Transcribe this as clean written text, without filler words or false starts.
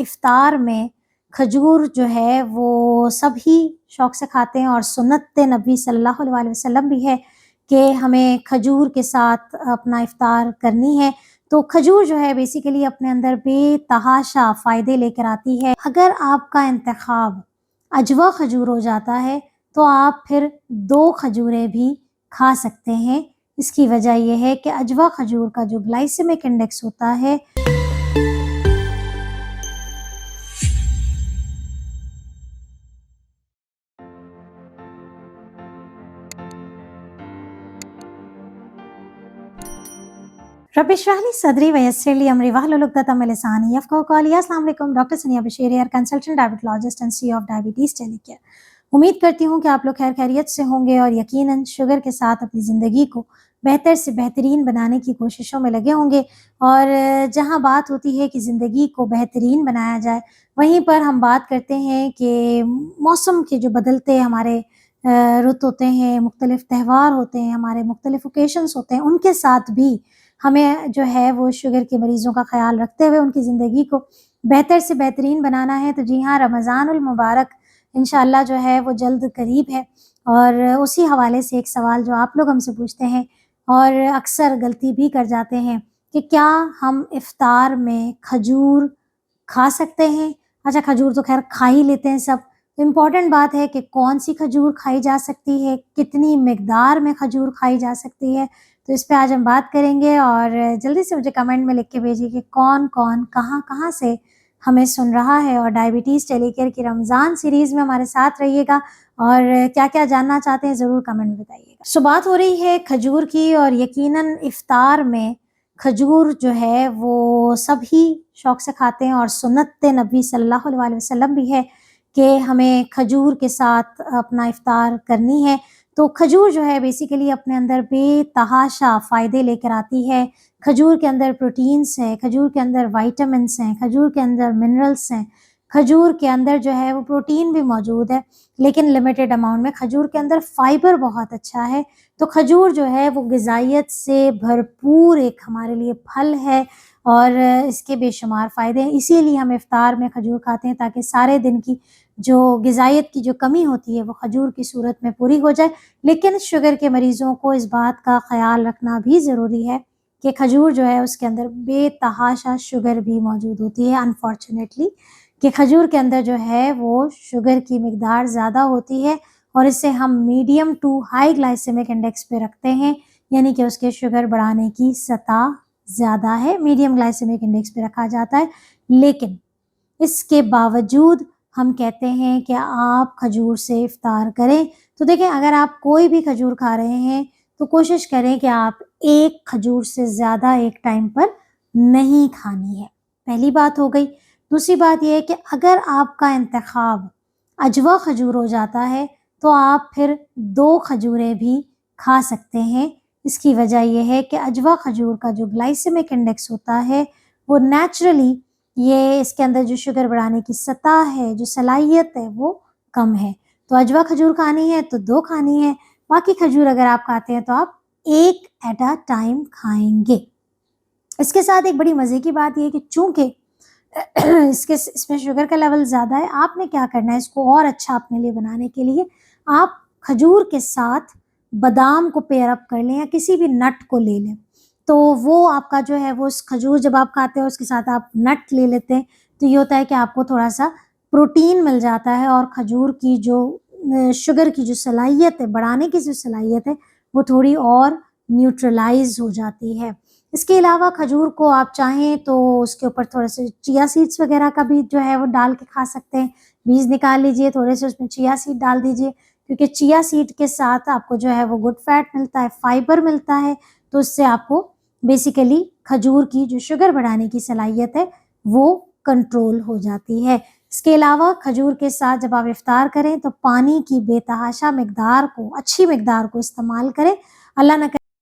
افطار میں کھجور جو ہے وہ سب ہی شوق سے کھاتے ہیں، اور سنت نبی صلی اللہ علیہ وسلم بھی ہے کہ ہمیں کھجور کے ساتھ اپنا افطار کرنی ہے۔ تو کھجور جو ہے بیسیکلی اپنے اندر بے تحاشا فائدے لے کر آتی ہے۔ اگر آپ کا انتخاب اجوا کھجور ہو جاتا ہے تو آپ پھر 2 کھجوریں بھی کھا سکتے ہیں۔ اس کی وجہ یہ ہے کہ اجوا کھجور کا جو گلائسیمک انڈیکس ہوتا ہے رب اشرح لی صدری ویسر لی امری واحلل عقدۃ من لسانی یفقہوا قولی۔ السلام علیکم، doctor Sania Bashir here, consultant diabetologist and C of diabetes tele. امید کرتی ہوں کہ آپ لوگ خیر خیریت سے ہوں گے اور یقیناً شوگر کے ساتھ اپنی زندگی کو بہتر سے بہترین بنانے کی کوششوں میں لگے ہوں گے۔ اور جہاں بات ہوتی ہے کہ زندگی کو بہترین بنایا جائے، وہیں پر ہم بات کرتے ہیں کہ موسم کے جو بدلتے ہمارے رت ہوتے ہیں، مختلف تہوار ہوتے ہیں، ہمارے مختلف اوکیشنز ہوتے ہیں، ان کے ساتھ بھی ہمیں جو ہے وہ شوگر کے مریضوں کا خیال رکھتے ہوئے ان کی زندگی کو بہتر سے بہترین بنانا ہے۔ تو جی ہاں، رمضان المبارک انشاءاللہ جو ہے وہ جلد قریب ہے، اور اسی حوالے سے ایک سوال جو آپ لوگ ہم سے پوچھتے ہیں اور اکثر غلطی بھی کر جاتے ہیں کہ کیا ہم افطار میں کھجور کھا سکتے ہیں؟ اچھا، کھجور تو خیر کھا ہی لیتے ہیں سب، تو امپورٹنٹ بات ہے کہ کون سی کھجور کھائی جا سکتی ہے، کتنی مقدار میں کھجور کھائی جا سکتی ہے، تو اس پہ آج ہم بات کریں گے۔ اور جلدی سے مجھے کمنٹ میں لکھ کے بھیجیے کہ کون کون کہاں کہاں سے ہمیں سن رہا ہے، اور ڈائبٹیز ٹیلی کیئر کی رمضان سیریز میں ہمارے ساتھ رہیے گا، اور کیا کیا جاننا چاہتے ہیں ضرور کمنٹ میں بتائیے گا۔ سو بات ہو رہی ہے کھجور کی، اور یقیناً افطار میں کھجور جو ہے وہ سب ہی شوق سے کھاتے ہیں، اور سنت نبی صلی اللہ علیہ وسلم بھی ہے کہ ہمیں کھجور کے ساتھ اپنا افطار کرنی ہے۔ تو کھجور جو ہے بیسیکلی اپنے اندر بے تحاشا فائدے لے کر آتی ہے۔ کھجور کے اندر پروٹینز ہیں، کھجور کے اندر وائٹامنس ہیں، کھجور کے اندر منرلس ہیں، کھجور کے اندر جو ہے وہ پروٹین بھی موجود ہے لیکن لمیٹڈ اماؤنٹ میں۔ کھجور کے اندر فائبر بہت اچھا ہے، تو کھجور جو ہے وہ غذائیت سے بھرپور ایک ہمارے لیے پھل ہے، اور اس کے بے شمار فائدے ہیں۔ اسی لیے ہم افطار میں کھجور کھاتے ہیں تاکہ سارے دن کی جو غذائیت کی جو کمی ہوتی ہے وہ کھجور کی صورت میں پوری ہو جائے۔ لیکن شوگر کے مریضوں کو اس بات کا خیال رکھنا بھی ضروری ہے کہ کھجور جو ہے اس کے اندر بے تحاشا شوگر بھی موجود ہوتی ہے، انفارچونیٹلی، کہ کھجور کے اندر جو ہے وہ شوگر کی مقدار زیادہ ہوتی ہے، اور اسے ہم medium to high glycaemic index پہ رکھتے ہیں، یعنی کہ اس کے شوگر بڑھانے کی سطح زیادہ ہے، میڈیم گلائسیمک انڈیکس پہ رکھا جاتا ہے۔ لیکن اس کے باوجود ہم کہتے ہیں کہ آپ کھجور سے افطار کریں۔ تو دیکھیں، اگر آپ کوئی بھی کھجور کھا رہے ہیں تو کوشش کریں کہ آپ ایک کھجور سے زیادہ ایک ٹائم پر نہیں کھانی ہے، پہلی بات ہو گئی۔ دوسری بات یہ ہے کہ اگر آپ کا انتخاب اجوا کھجور ہو جاتا ہے تو آپ پھر 2 کھجوریں بھی کھا سکتے ہیں۔ اس کی وجہ یہ ہے کہ اجوا کھجور کا جو گلائسیمک انڈیکس ہوتا ہے وہ نیچرلی، یہ اس کے اندر جو شوگر بڑھانے کی سطح ہے، جو صلاحیت ہے، وہ کم ہے۔ تو اجوا کھجور کھانی ہے تو 2 کھانی ہے، باقی کھجور اگر آپ کھاتے ہیں تو آپ 1 ایٹ اے ٹائم کھائیں گے۔ اس کے ساتھ ایک بڑی مزے کی بات یہ ہے کہ چونکہ اس میں شوگر کا لیول زیادہ ہے، آپ نے کیا کرنا ہے اس کو اور اچھا اپنے لیے بنانے کے لیے، آپ کھجور کے ساتھ بادام کو پیئر اپ کر لیں یا کسی بھی نٹ کو لے لیں، تو وہ آپ کا جو ہے وہ کھجور جب آپ کھاتے ہیں اس کے ساتھ آپ نٹ لے لیتے ہیں، تو یہ ہوتا ہے کہ آپ کو تھوڑا سا پروٹین مل جاتا ہے، اور کھجور کی جو شوگر کی جو صلاحیت ہے، بڑھانے کی جو صلاحیت ہے، وہ تھوڑی اور نیوٹرلائز ہو جاتی ہے۔ اس کے علاوہ کھجور کو آپ چاہیں تو اس کے اوپر تھوڑے سے چیا سیڈس وغیرہ کا بھی جو ہے وہ ڈال کے کھا سکتے ہیں، بیج نکال لیجئے، تھوڑے سے اس میں چیا سیڈ ڈال دیجئے، کیونکہ چیا سیڈ کے ساتھ آپ کو جو ہے وہ گڈ فیٹ ملتا ہے، فائبر ملتا ہے، تو اس سے آپ کو بیسیکلی کھجور کی جو شوگر بڑھانے کی صلاحیت ہے وہ کنٹرول ہو جاتی ہے۔ اس کے علاوہ کھجور کے ساتھ جب آپ افطار کریں تو پانی کی بے تحاشا مقدار کو، اچھی مقدار کو استعمال کریں۔ اللہ نہ